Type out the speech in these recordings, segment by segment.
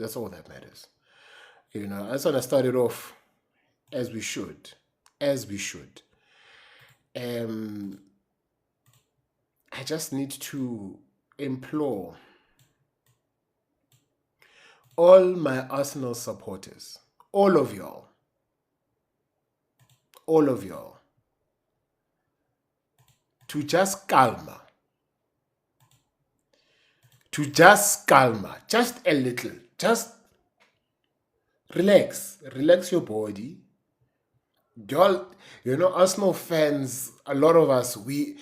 That's all that matters. I just want to start it off as we should. As we should. Um, I just need to implore all my Arsenal supporters, all of y'all, all of y'all, to just calma, just a little, just relax your body. Y'all, Arsenal fans, a lot of us, we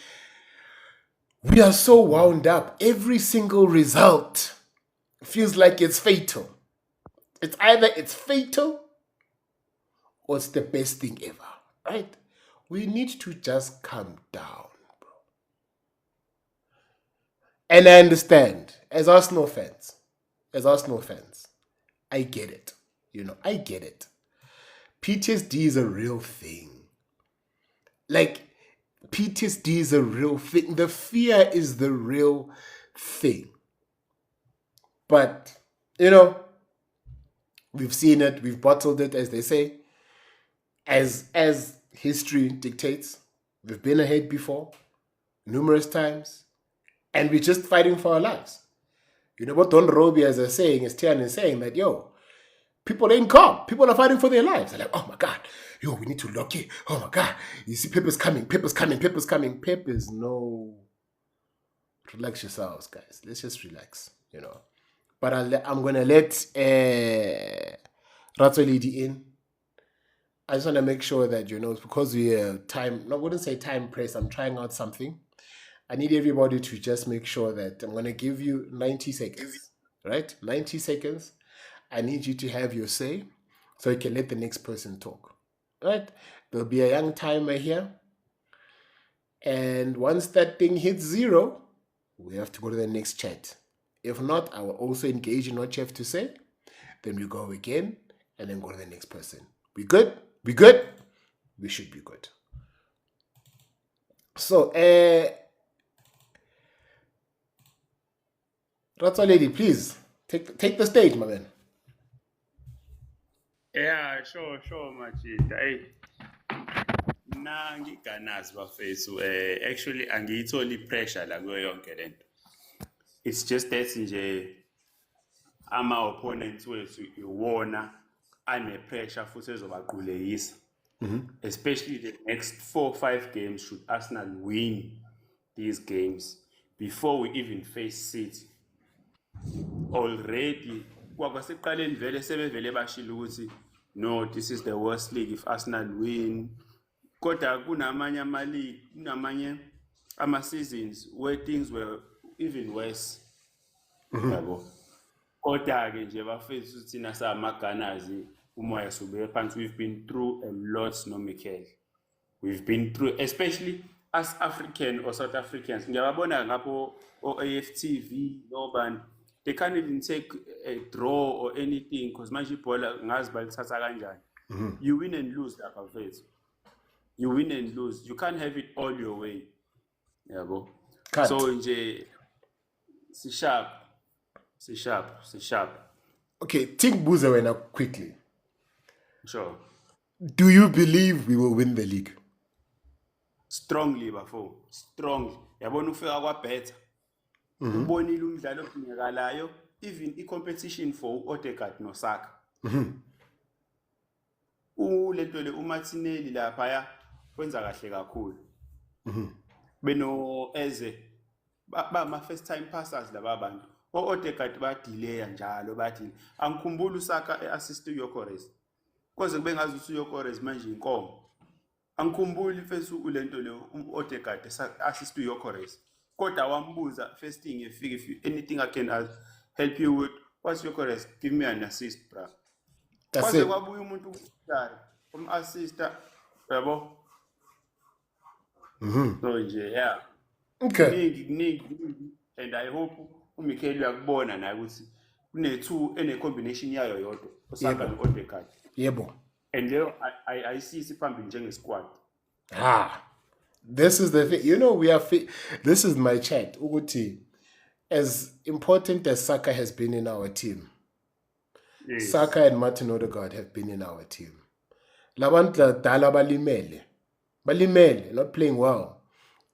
are so wound up. Every single result feels like it's fatal. It's either it's fatal or it's the best thing ever, right? We need to just calm down. And I understand, as Arsenal fans, I get it. I get it. PTSD is a real thing. Like, PTSD is a real thing. The fear is the real thing. But, we've seen it, we've bottled it, as they say. As history dictates, we've been ahead before, numerous times, and we're just fighting for our lives. What Don Roby is saying, is Tian is saying that, people ain't calm. People are fighting for their lives. They're like, oh my God, we need to lock it. Oh my God, you see Pep is coming. Pep is no. Relax yourselves, guys. Let's just relax. But I'm going to let Ratso Lady in. I just want to make sure that, because we are I wouldn't say time press, I'm trying out something. I need everybody to just make sure that I'm going to give you 90 seconds, right? 90 seconds. I need you to have your say so you can let the next person talk, right? There'll be a young timer here. And once that thing hits 0, we have to go to the next chat. If not, I will also engage in what you have to say. Then we go again and then go to the next person. We good? We good? We should be good. So, Ratsa lady, please take the stage, my man. Yeah, sure, Machida. Hey, nangiganazi bafethu. Actually, angiyitholi pressure la kuyo yonke lento. It's just that nje ama-opponents wethu iwona ane-pressure futhi ezobaqulekisa. Especially the next 4 or 5 games, should Arsenal win these games before we even face City. Already kwasekuqaleni vele sebevele bashilo ukuthi no, this is the worst league if Arsenal win. Kodwa kunamanye ama-league, kunamanye ama-seasons where things were even worse. Yabo. Kodwa-ke nje bafethu thina samaganazi umoya subeke phansi. We've been through a lot, no Mikel. We've been through, especially as African or South Africans. Ngiyababona ngapho o-AFTV nobani, they can't even take a draw or anything because manje ibhola ngazi balithatha kanjani. You win and lose lapha mfethu. You win and lose. You can't have it all your way. Yabo. Can't. So nje si sharp. Okay, think Buzawena quickly. Sure. Do you believe we will win the league? Strongly bafo. Strongly. Yabona ufika kwabhetha. Ubonile umdlalo odingekalayo, even i-competition for u-Odegaard noSaka. Lento le uMartinelli lapha wenza kahle kakhulu. Beno Eze ba first time passers laba bantu. O-Odegaard badelay njalo bathi angikhumbula uSaka e-assist uYokores. Kwaze kube ngazi uYokores manje inkomo. Angikhumbuli mfethu ulento le u-Odegaard assist uYokores. Kodwa wambuza first thing efika, if anything I can help you with, what's Yokores? Give me an assist, bro. That's it. Kwabuya umuntu assista yabo. So nje yeah. Okay. Kuningi, and I hope uMikel uyakubona naye ukuthi kune-2 ene-combination yayo yodwa uSaka no-Odegaard. Yebo. And leyo I see siphambili njenge-squad. This is the thing. This is my chat. Uguti, as important as Saka has been in our team, Yes. Saka and Martin Odegaard have been in our team. Labantu dala balimele. Balimele, not playing well,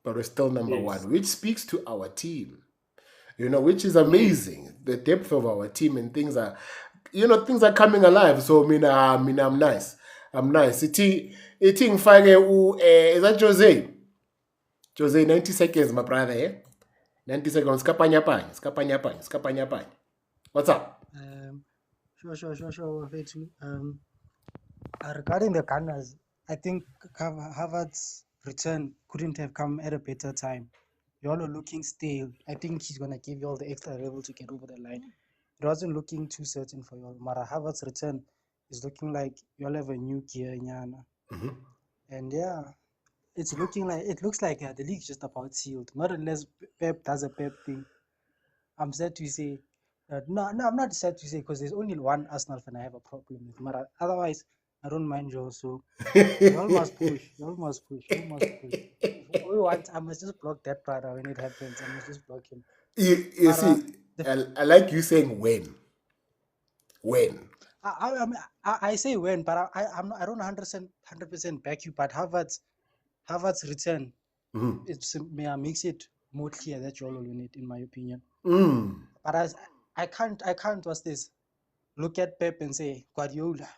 but we're still number Yes. one, which speaks to our team. Which is amazing. The depth of our team and things are coming alive. So I'm nice. I'm nice. Iti ngifake is that Jose? Jose, 90 seconds, my brother, eh? 90 seconds. Skapanya skapanya. What's up? Um, sure. Wait, regarding the Gunners, I think Harvard's return couldn't have come at a better time. Y'all are looking stale. I think he's gonna give you all the extra level to get over the line. It wasn't looking too certain for y'all. Mara Harvard's return is looking like y'all have a new gear, Nyana. And yeah, it looks like the league's just about sealed. Not unless Pep does a Pep thing. I'm sad to say. No, I'm not sad to say because there's only one Arsenal fan I have a problem with. But otherwise, I don't mind y'all. So y'all must push. Y'all must push. Y'all must push. If we want, I must just block that brother when it happens. I must just block him. You Mara, see, the I like you saying when. When. I say when, but I'm not, I don't 100% back you. But Harvard's return makes it more clear that y'all will win it, in my opinion. But I can't. What's this? Look at Pep and say Guardiola.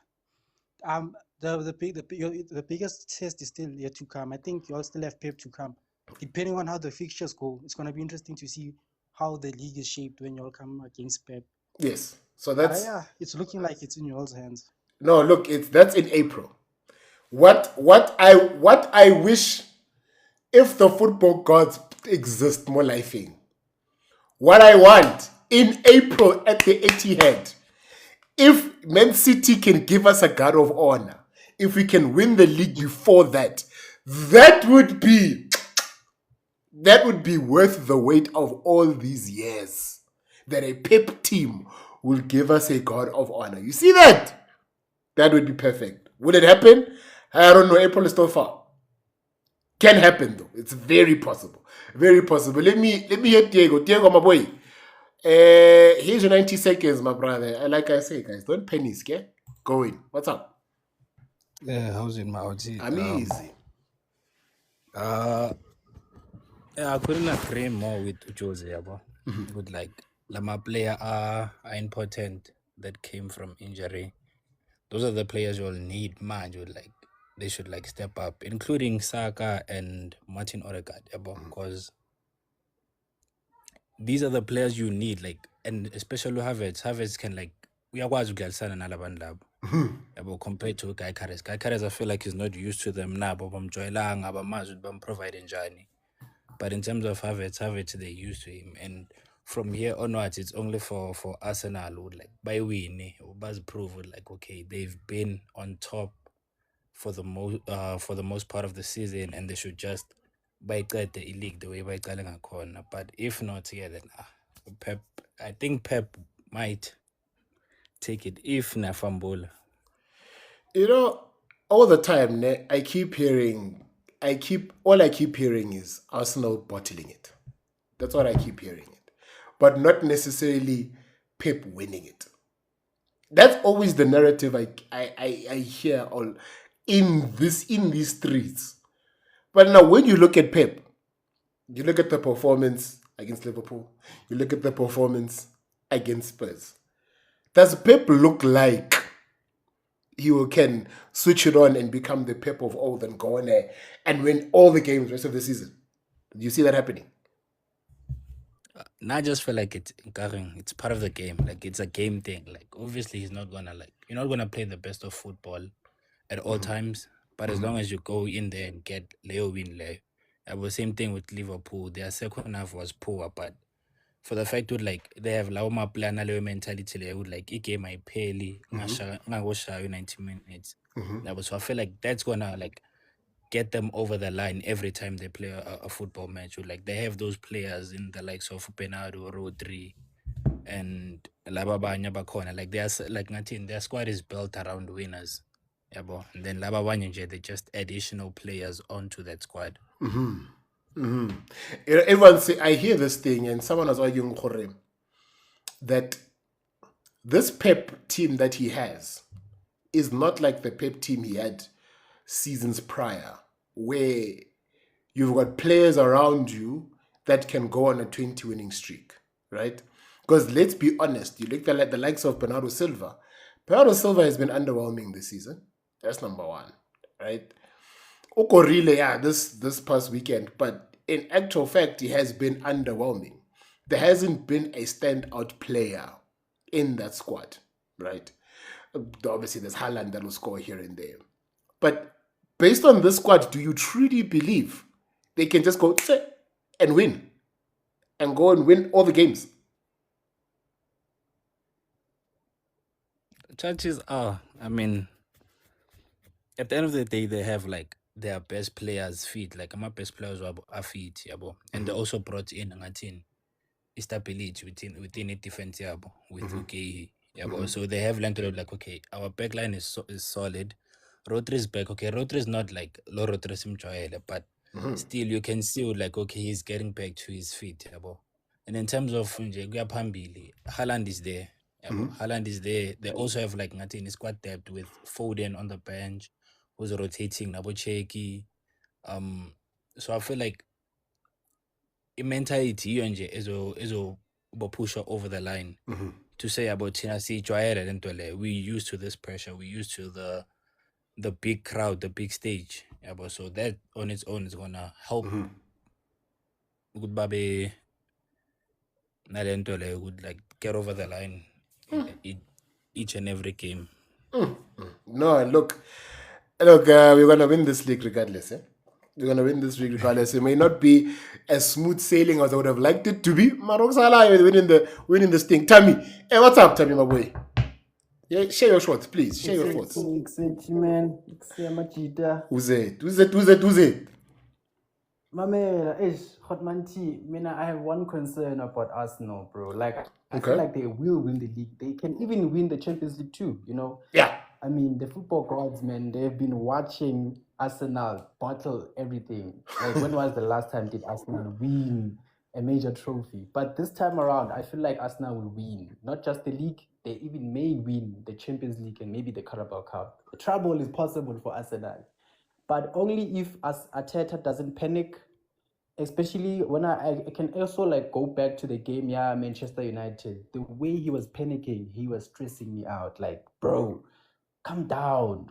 The biggest test is still yet to come. I think you all still have Pep to come. Depending on how the fixtures go, it's gonna be interesting to see how the league is shaped when you all come against Pep. Yes. So But that's yeah, it's looking like it's in your all's hands. no look, that's in April. What I wish if the football gods exist more lifing. What I want in April at the Etihad, if Man City can give us a guard of honor, if we can win the league before that, that would be worth the wait of all these years. That a Pep team will give us a guard of honor. You see that? That would be perfect. Would it happen? I don't know. April is still far. Can happen though. It's very possible. Very possible. Let me hear Diego. Diego, my boy. Here's your 90 seconds, my brother. And like I say, guys, don't panic, okay? Go in. What's up? Yeah, how's it, Mauti? I'm easy. Uh, yeah, I couldn't agree more with Jose, yabo. With like, Lama player are important that came from injury. Those are the players you'll need, man. You like, they should like step up, including Saka and Martin Odegaard, yabo, because these are the players you need, like, and especially Havertz. Havertz can like, we are was Galsan and Alaban Lab. Yabo, compared to Guy Carres. Guy Carres, I feel like he's not used to them now, but I'm joylang, I'm providing journey. But in terms of Havertz, they're used to him. And from here onwards, it's only for Arsenal who like by win, Buzz prove it, like okay, they've been on top for the most part of the season, and they should just buy the league the way by a corner. But if not, yeah, then Pep. I think Pep might take it if Nafambula. You know, all the time, all I keep hearing is Arsenal bottling it. That's what I keep hearing it. But not necessarily Pep winning it. That's always the narrative I hear all in these streets. But now when you look at Pep, you look at the performance against Liverpool, you look at the performance against Spurs. Does Pep look like can switch it on and become the Pep of old and go in there and win all the games rest of the season? Do you see that happening? Not just feel like it's part of the game. Like it's a game thing. Like obviously he's not gonna like you're not gonna play the best of football at all times. But as long as you go in there and get Leo win Leo. It was same thing with Liverpool. Their second half was poor, but for the fact that like they have Lauma plan Leo mentality they would like game I payly 90 minutes. That was so I feel like that's gonna like get them over the line every time they play a football match. Like they have those players in the likes of Bernardo, Rodri, and Lababanya Bakona. Like like nothing. Their squad is built around winners. Yeah, and then Lababanya, they just additional players onto that squad. Everyone say I hear this thing, and someone was arguing that this Pep team that he has is not like the Pep team he had seasons prior, where you've got players around you that can go on a 20 winning streak, right? Because let's be honest, you look at the likes of Bernardo Silva. Bernardo Silva has been underwhelming this season. That's number one, right? Okorile, yeah, this past weekend, but in actual fact, he has been underwhelming. There hasn't been a standout player in that squad, right? Obviously, there's Haaland that will score here and there. But based on this squad, do you truly believe they can just go and win and go and win all the games? Chances are, I mean, at the end of the day, they have like their best players fit. Like my best players are fit, yabo. And they also brought in Ngatin stability within a defense, yabo, with UK, yabo. So they have learned to like, okay, our backline is solid. Rodri's back. Okay, Rodri's not like low Rodri's Mjoele, but still you can see like, okay, he's getting back to his feet, yabo. And in terms of nje kuya phambili, Haaland is there. Yabo. Haaland is there. They also have like Ngatin squad depth with Foden on the bench, who's rotating Nabo Cheki. So I feel like i-mentality iyo nje ezobapusha over the line to say about thina siyijwayele le nto le, we used to this pressure, we used to the big crowd, the big stage, yabo. So that on its own is gonna help ukuthi babe nale nto le, would like get over the line in each and every game. No, look, we're gonna win this league regardless. We're gonna win this league regardless. It may not be as smooth sailing as I would have liked it to be. Marok Salah is winning this thing. Tammy, hey, what's up, Tammy, my boy? Yeah, share your thoughts, please. Share your thoughts. Man, machita. Who's it? Mamela, Hotman T. I have one concern about Arsenal, bro. Like, I Okay. feel like they will win the league. They can even win the Champions League too, you know? Yeah. I mean, the football gods, man, they've been watching Arsenal bottle everything. Like, when was the last time did Arsenal win a major trophy? But this time around, I feel like Arsenal will win. Not just the league, they even may win the Champions League and maybe the Carabao Cup. The trouble is possible for Arsenal. But only if Arteta doesn't panic, especially when I can also like go back to the game, Manchester United. The way he was panicking, he was stressing me out. Like, bro, calm down.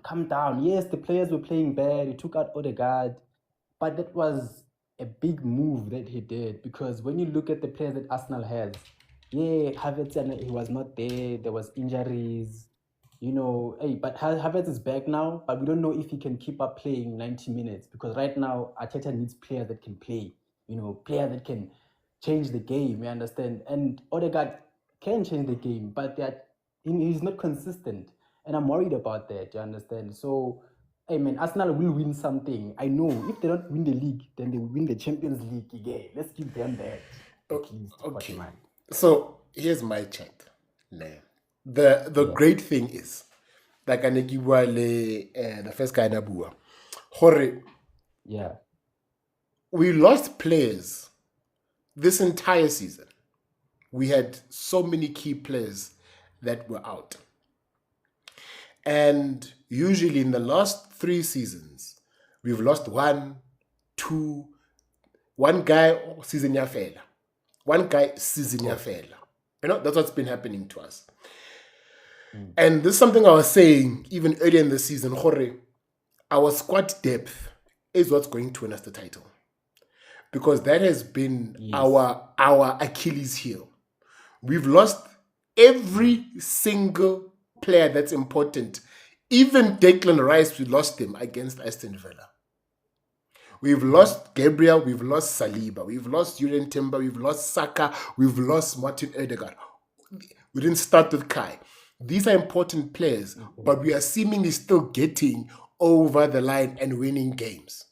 Yes, the players were playing bad. He took out Odegaard, but that was a big move that he did, because when you look at the players that Arsenal has, Havertz, and he was not there. There was injuries, you know. Hey, but Havertz is back now, but we don't know if he can keep up playing 90 minutes, because right now Arteta needs players that can play, you know, players that can change the game. You understand? And Odegaard can change the game, but he's not consistent, and I'm worried about that. You understand? So, hey man, Arsenal will win something. I know if they don't win the league, then they will win the Champions League again. Let's give them that. At least, Okay. bottom line. So here's my chat. The great thing is like the first guy Nabua. Hore, Yeah. we lost players this entire season. We had so many key players that were out. And usually in the last 3 seasons, we've lost one guy season yafela. One guy season yafela. You know, that's what's been happening to us. And this is something I was saying even earlier in the season, Jorge, our squad depth is what's going to win us the title. Because that has been our Achilles heel. We've lost every single player that's important. Even Declan Rice, we lost him against Aston Villa. We've lost Gabriel, we've lost Saliba, we've lost Julian Timber, we've lost Saka, we've lost Martin Odegaard. We didn't start with Kai. These are important players, but we are seemingly still getting over the line and winning games.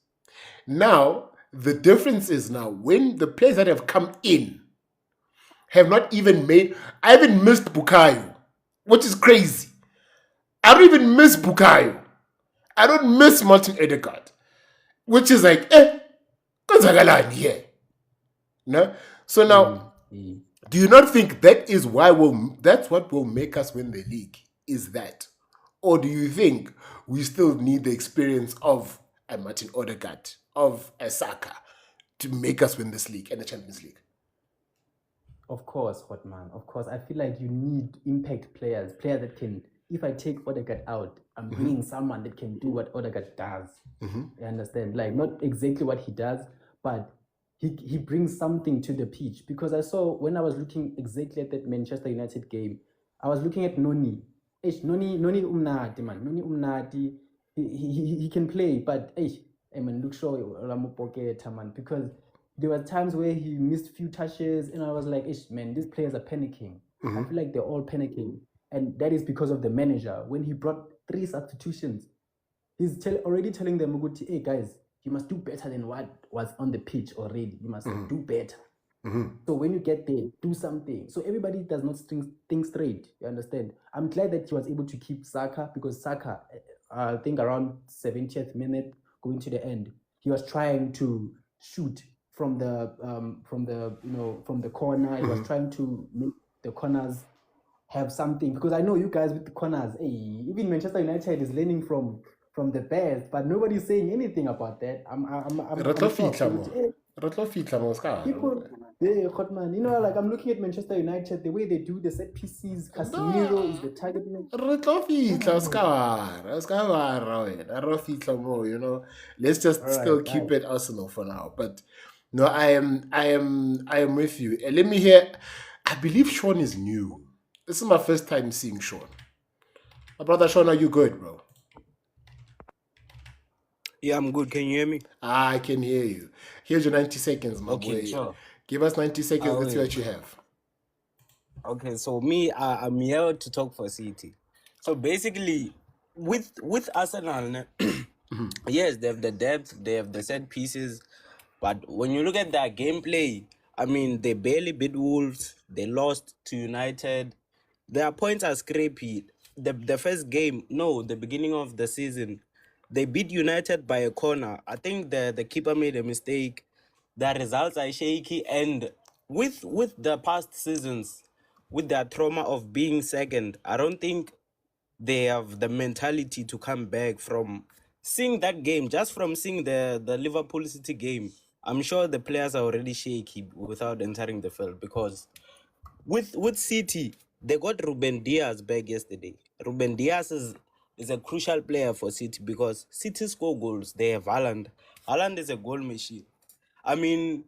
Now, the difference is now when the players that have come in have not even made... I even missed Bukayo, which is crazy. I don't even miss Bukayo. I don't miss Martin Odegaard, which is like, konzakalani here? No? So now, Do you not think that is why that's what will make us win the league? Is that, or do you think we still need the experience of a Martin Odegaard, of a Saka, to make us win this league and the Champions League? Of course, Hotman. Of course, I feel like you need impact players that can. If I take Odegaard out, I'm bringing someone that can do what Odegaard does. You understand? Like not exactly what he does, but he brings something to the pitch. Because I saw when I was looking exactly at that Manchester United game, I was looking at Noni. Noni umnati man. Noni umnati. He can play, but I mean, look sure man, because there were times where he missed few touches, and I was like, man, these players are panicking. I feel like they're all panicking, and that is because of the manager. When he brought 3 substitutions, he's already telling them, hey guys, you must do better than what was on the pitch already. You must do better. So when you get there, do something. So everybody does not think straight. You understand? I'm glad that he was able to keep Saka, because Saka, I think around 70th minute going to the end, he was trying to shoot from the corner. He was trying to make the corners have something, because I know you guys with the corners. Even Manchester United is learning from the best, but nobody's saying anything about that. I'm shocked. People, Khotman, like I'm looking at Manchester United, the way they do the set pieces. Casemiro is the target man. Let's just still Right, keep it Arsenal for now. But no, I am with you. Let me hear. I believe Sean is new. This is my first time seeing Sean. My brother Sean, are you good, bro? Yeah, I'm good. Can you hear me? I can hear you. Here's your 90 seconds, my Okay, boy. sure. Give us 90 seconds. I Let's see will. what you have. Okay, so me, I'm here to talk for City. So basically, with Arsenal, yes, they have the depth, they have the set pieces, but when you look at their gameplay, I mean, they barely beat Wolves. They lost to United. Their points are scrappy. The first game, no, the beginning of the season, they beat United by a corner. I think the keeper made a mistake. The results are shaky, and with the past seasons, with their trauma of being second, I don't think they have the mentality to come back from seeing that game. Just from seeing the Liverpool City game, I'm sure the players are already shaky without entering the field, because with City, they got Ruben Diaz back yesterday. Ruben Diaz is a crucial player for City, because City score goals. They have Haaland. Haaland is a goal machine. I mean,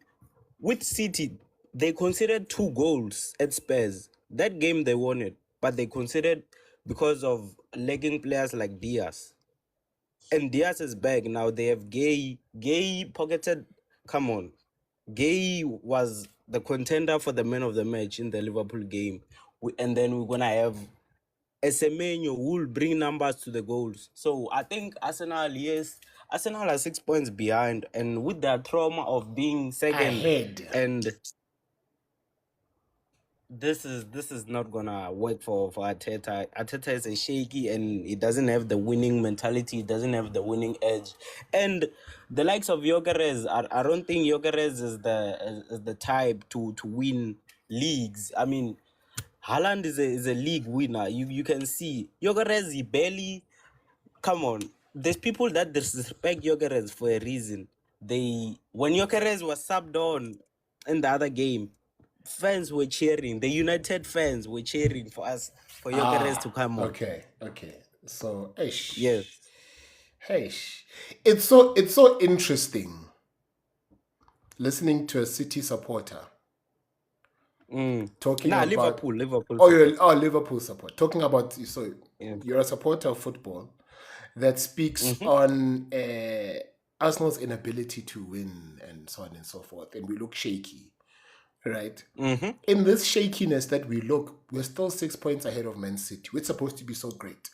with City, they considered 2 goals at Spurs. That game they won it, but they considered because of lagging players like Diaz. And Diaz is back now. They have Gay. Gay pocketed. Come on. Gay was the contender for the man of the match in the Liverpool game. And then we're going to have Semenyo, who will bring numbers to the goals. So I think Arsenal, yes, Arsenal are 6 points behind. And with that trauma of being second, Ahead. and this is not gonna work for Arteta. Arteta is a shaky, and he doesn't have the winning mentality. He doesn't have the winning edge. And the likes of Gyökeres, I don't think Gyökeres is the type to win leagues. I mean, Haaland is a league winner. You can see Gyökeres, he barely. Come on, there's people that disrespect Gyökeres for a reason. When Gyökeres was subbed on in the other game, fans were cheering. The United fans were cheering for Gyökeres to come on. Okay. So, Yes. it's so interesting listening to a City supporter talking about Liverpool. Liverpool support, talking about, so Yeah. you're a supporter of football that speaks on Arsenal's inability to win and so on and so forth, and we look shaky, right? In this shakiness that we're still 6 points ahead of Man City. We're supposed to be so great.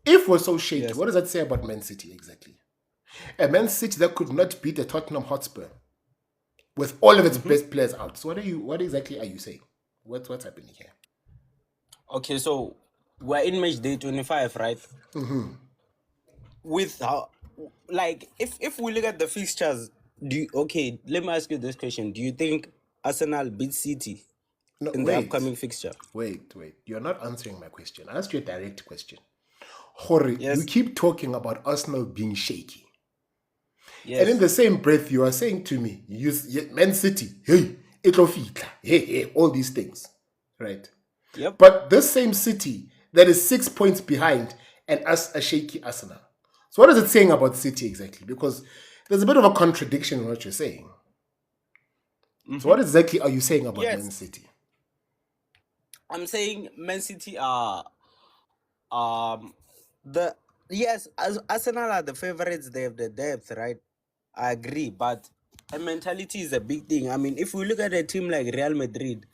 If we're so shaky, Yes. what does that say about Man City exactly? A Man City that could not beat the Tottenham Hotspur with all of its best players out. So what exactly are you saying? What's happening here? Okay, so we're in match day 25, right? With how, like, if we look at the fixtures, let me ask you this question: do you think Arsenal beat City? No, in the wait. upcoming fixture. Wait. You're not answering my question. I asked you a direct question. Hori, you Yes, keep talking about Arsenal being shaky. And in yes, the same breath, you are saying to me, Man City, hey, Itlofitla, hey, all these things. Right? yep. But this same City that is 6 points behind and us a shaky Arsenal. So what is it saying about City exactly? Because there's a bit of a contradiction in what you're saying. So Mm-hmm. what exactly are you saying about Man Yes, City? I'm saying Man City are um the yes, as Arsenal are the favorites. They have the depth, right? I agree, but a mentality is a big thing. I mean, if we look at a team like Real Madrid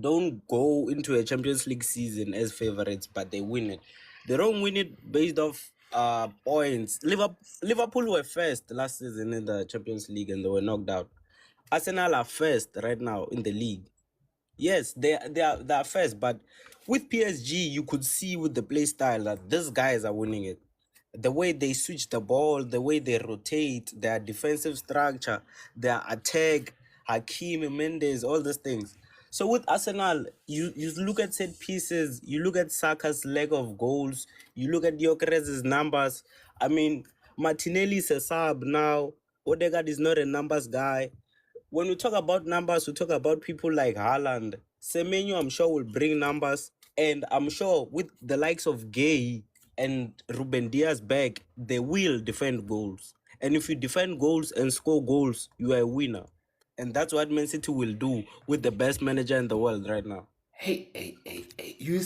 don't go into a Champions League season as favorites, but they win it. They don't win it based off points. Liverpool were first last season in the Champions League and they were knocked out. Arsenal are first right now in the league. Yes, they are first, but with PSG, you could see with the play style that these guys are winning it. The way they switch the ball, the way they rotate, their defensive structure, their attack, Hakim, Mendes, all these things. So with Arsenal, you look at set pieces, you look at Saka's lack of goals, you look at Gyökeres's numbers. I mean, Martinelli is a sub now. Odegaard is not a numbers guy. When we talk about numbers, we talk about people like Haaland. Semenyo, I'm sure, will bring numbers. And I'm sure with the likes of Gay and Ruben Diaz back, they will defend goals. And if you defend goals and score goals, you are a winner. And that's what Man City will do with the best manager in the world right now. Hey. You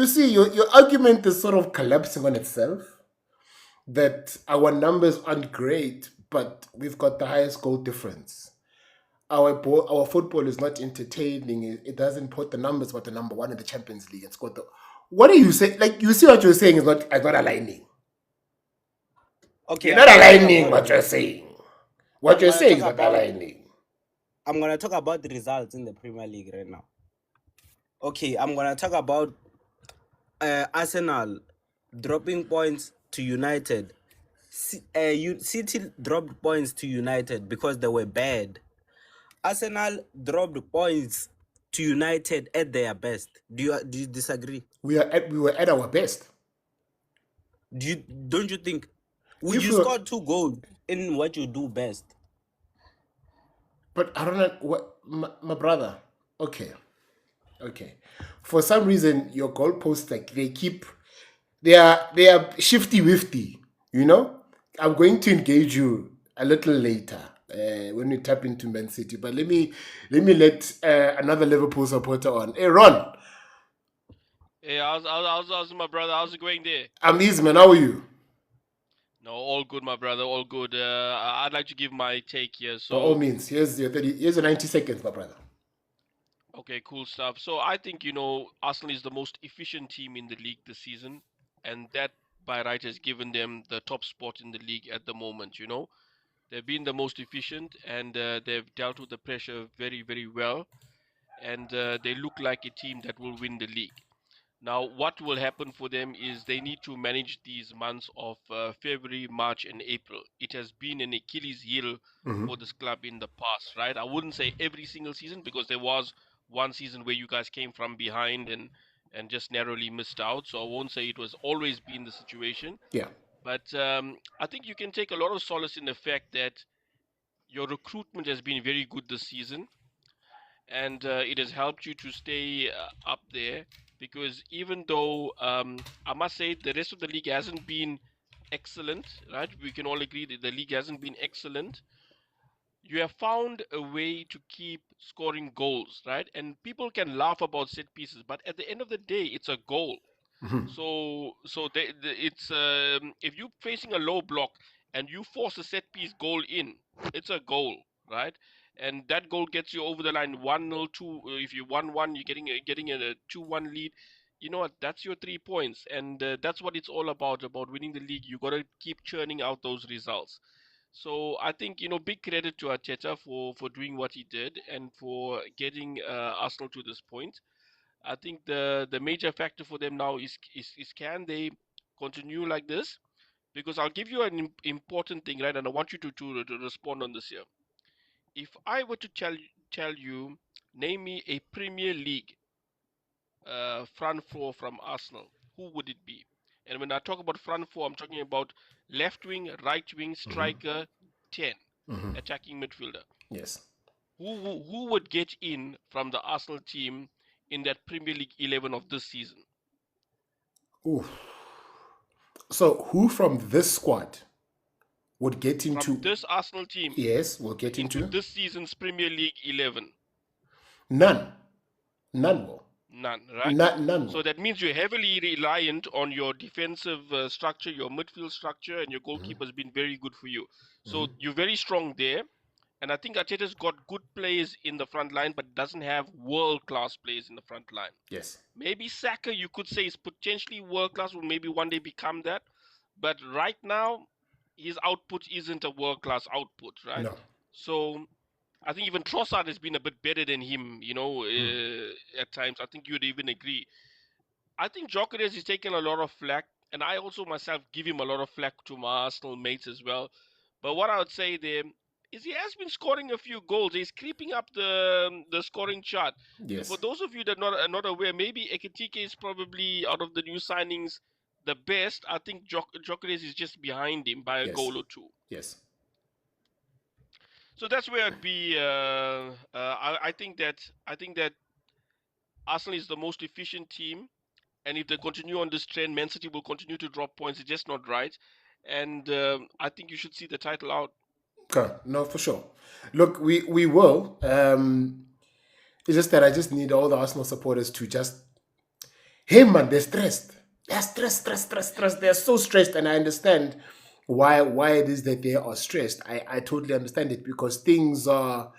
see, your argument is sort of collapsing on itself. That our numbers aren't great, but we've got the highest goal difference. Our football is not entertaining. It doesn't put the numbers, but the number one in the Champions League. It's got the. What do you say? Like you see what you're saying is not aligning. Okay, You're I'm not gonna talk aligning about what you're saying. What I'm you're gonna saying talk is not about aligning. I'm gonna talk about the results in the Premier League right now. Okay, I'm gonna talk about Arsenal dropping points to United. City dropped points to United because they were bad. Arsenal dropped points to United at their best. Do you disagree? We were at our best. Don't you think? If You we were, scored 2 goals in what you do best. but I don't know what my brother. Okay. For some reason, your goalposts like they are shifty wifty. You know, I'm going to engage you a little later when we tap into Man City. But let another Liverpool supporter on. Hey Ron, Hey, how's my brother? How's it going there? I'm easy man. How are you? No, all good, my brother. All good. I'd like to give my take here. By all So, means, here's your 90 seconds, my brother. okay, cool stuff. So, I think Arsenal is the most efficient team in the league this season, and that by right has given them the top spot in the league at the moment. They've been the most efficient, and they've dealt with the pressure very, very well, and they look like a team that will win the league. Now, what will happen for them is they need to manage these months of February, March, and April. It has been an Achilles heel for this club in the past, right? I wouldn't say every single season because there was one season where you guys came from behind and just narrowly missed out. So I won't say it was always been the situation. Yeah. But I think you can take a lot of solace in the fact that your recruitment has been very good this season and it has helped you to stay up there because even though I must say the rest of the league hasn't been excellent, right? We can all agree that the league hasn't been excellent. You have found a way to keep scoring goals, right? And people can laugh about set pieces, but at the end of the day, it's a goal. It's if you're facing a low block and you force a set piece goal in, it's a goal, right? And that goal gets you over the line 1-0, 2. If you 1-1, you're getting a 2-1 lead. You know what? That's your 3 points, and that's what it's all about winning the league. You got to keep churning out those results. So I think big credit to Arteta for doing what he did and for getting Arsenal to this point. I think the major factor for them now is can they continue like this? Because I'll give you an important thing, right? And I want you to respond on this here. if I were to tell you, name me a Premier League front four from Arsenal, who would it be? And when I talk about front four, I'm talking about left wing, right wing, striker, 10, attacking midfielder. Yes. Who would get in from the Arsenal team in that Premier League 11 of this season? Ooh. So who from this squad would get From into? this Arsenal team Yes, will get into into. this season's Premier League 11? None. None will. None, right? None So will. that means you're heavily reliant on your defensive structure, your midfield structure, and your goalkeeper has been very good for you. So you're very strong there. And I think Arteta's got good players in the front line, but doesn't have world-class players in the front line. Yes. Maybe Saka, you could say, is potentially world-class, will maybe one day become that. But right now, his output isn't a world-class output, right? No. So I think even Trossard has been a bit better than him, at times. I think you'd even agree. I think Gyökeres is taking a lot of flack, and I also myself give him a lot of flack to my Arsenal mates as well. But what I would say there is he has been scoring a few goals. He's creeping up the scoring chart. For Yes. those of you that are not aware, maybe Ekitike is probably out of the new signings the best. I think Gyökeres is just behind him by a Yes. goal or two. Yes. So that's where I'd be. I think that Arsenal is the most efficient team, and if they continue on this trend, Man City will continue to drop points. It's just not right, and I think you should see the title out. Okay. No, for sure. Look, we will. It's just that I just need all the Arsenal supporters to just, hey man, they're stressed. They're stressed. They're so stressed, and I understand why it is that they are stressed. I totally understand it because things have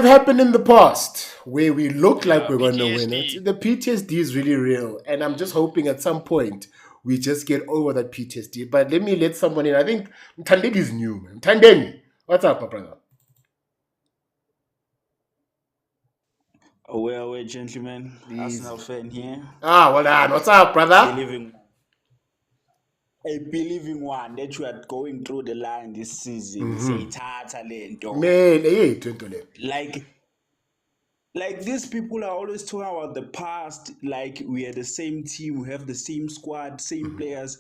happened in the past where we look like Yeah, we're going to win PTSD. it. The PTSD is really real. And I'm just hoping at some point we just get over that PTSD. But let me let someone in. I think Tandeni is new, man. Tandeni, what's up, my brother? Well, gentlemen, Arsenal Easy. fan here. Well done. What's up, brother? Believing a believing one that you are going through the line this season. Say Tata Lento. Man, hey, Twentole. Like these people are always talking about the past, like we are the same team, we have the same squad, same players.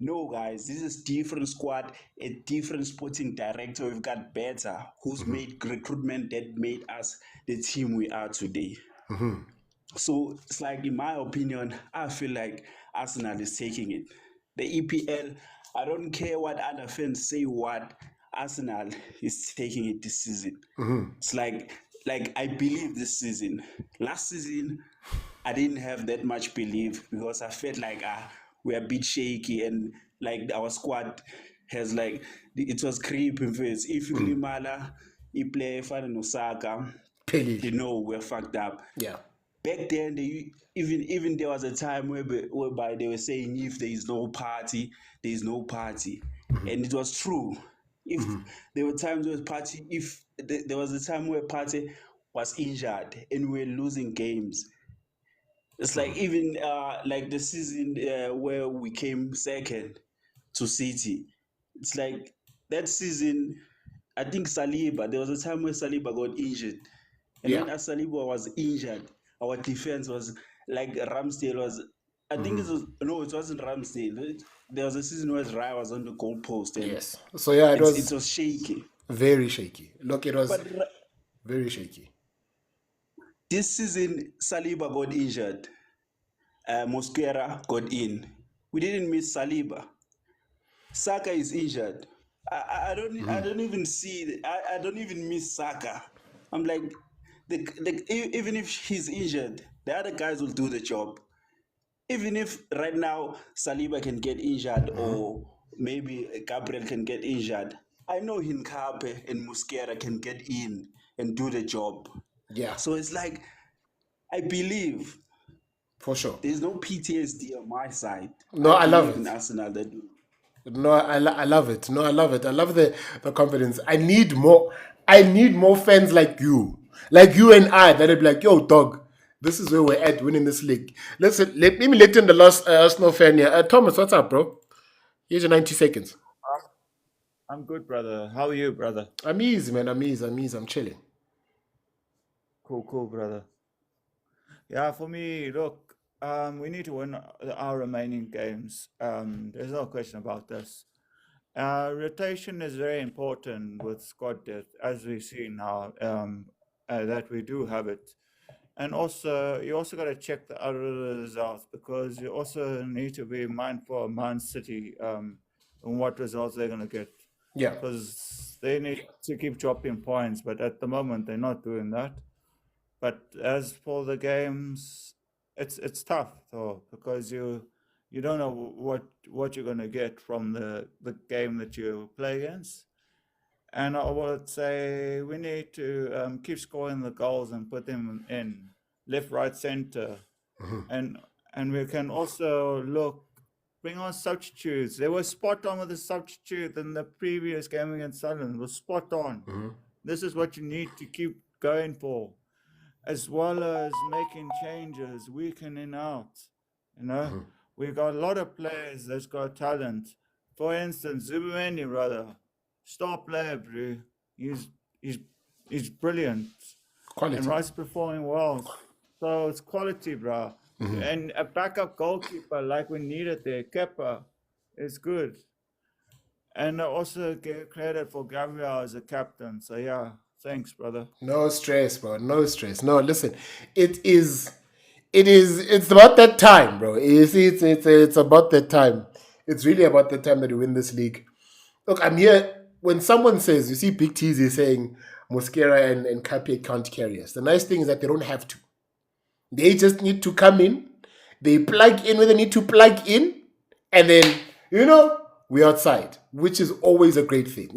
No, guys, this is different squad, a different sporting director. We've got better, who's made recruitment that made us the team we are today. So it's like, in my opinion, I feel like Arsenal is taking it. The EPL, I don't care what other fans say, what Arsenal is taking it this season. It's like I believe this season. Last season, I didn't have that much belief because I felt like we're a bit shaky and like our squad has like it was creeping first. If you Limala, he play Fana Osaka, Pelil. you know we're fucked up. Yeah. Back then, they even there was a time whereby they were saying if there is no party, there is no party, and it was true. If there were times where party, if there was a time where party was injured and we were losing games. It's like even like the season where we came second to City. It's like that season. I think Saliba. There was a time where Saliba got injured, and Yeah. when Saliba was injured, our defense was like Ramsdale was. I think it was no, it wasn't Ramsdale. There was a season where Raya was on the goalpost, and Yes. So, yeah, it it was was shaky. very shaky. Look, it was But very shaky. this season, Saliba got injured. Mosquera got in. We didn't miss Saliba. Saka is injured. I don't even see. I don't even miss Saka. I'm like, even if he's injured, the other guys will do the job. Even if right now Saliba can get injured or maybe Gabriel can get injured, I know Hinkape and Musquera can get in and do the job. Yeah, So it's like, I believe for sure. there's no PTSD on my side. No, I I love believe in it. Arsenal. That do. No, I love it. No, I love it. I love the confidence. I need more. I need more fans like you and I. That'd be like, yo, dog. This is where we're at winning this league. Let me let in the last Arsenal fan here. Thomas, what's up, bro? Here's your 90 seconds. I'm good, brother. How are you, brother? I'm easy, man. I'm easy. I'm chilling. Cool, brother. Yeah, for me, look, we need to win our remaining games. There's no question about this. Rotation is very important with squad depth, as we see now, that we do have it. And also, you also got to check the other results because you also need to be mindful of Man City and what results they're going to get. Yeah. Because they need to keep dropping points, but at the moment they're not doing that. But as for the games, it's tough though because you don't know what you're gonna get from the game that you play against. And I would say we need to keep scoring the goals and put them in left, right, center, and we can also bring on substitutes. They were spot on with the substitute in the previous game against Sunderland. Was spot on. This is what you need to keep going for, as well as making changes week in and out. You know, we've got a lot of players that's got talent. For instance, Zubimendi, brother, star player, bro. He's brilliant, Quality. and Rice performing well. So it's quality, bro. And a backup goalkeeper like we needed there, Kepa, is good. And I also give credit for Gabriel as a captain. So yeah, thanks, brother. No stress, bro. No stress. No, listen. It's about that time, bro. You see, it's about that time. It's really about the time that you win this league. Look, I'm here. When someone says, you see Big T's saying Mosquera and Capet can't carry us. The nice thing is that they don't have to. They just need to come in. They plug in where they need to plug in. And then, we're outside, which is always a great thing.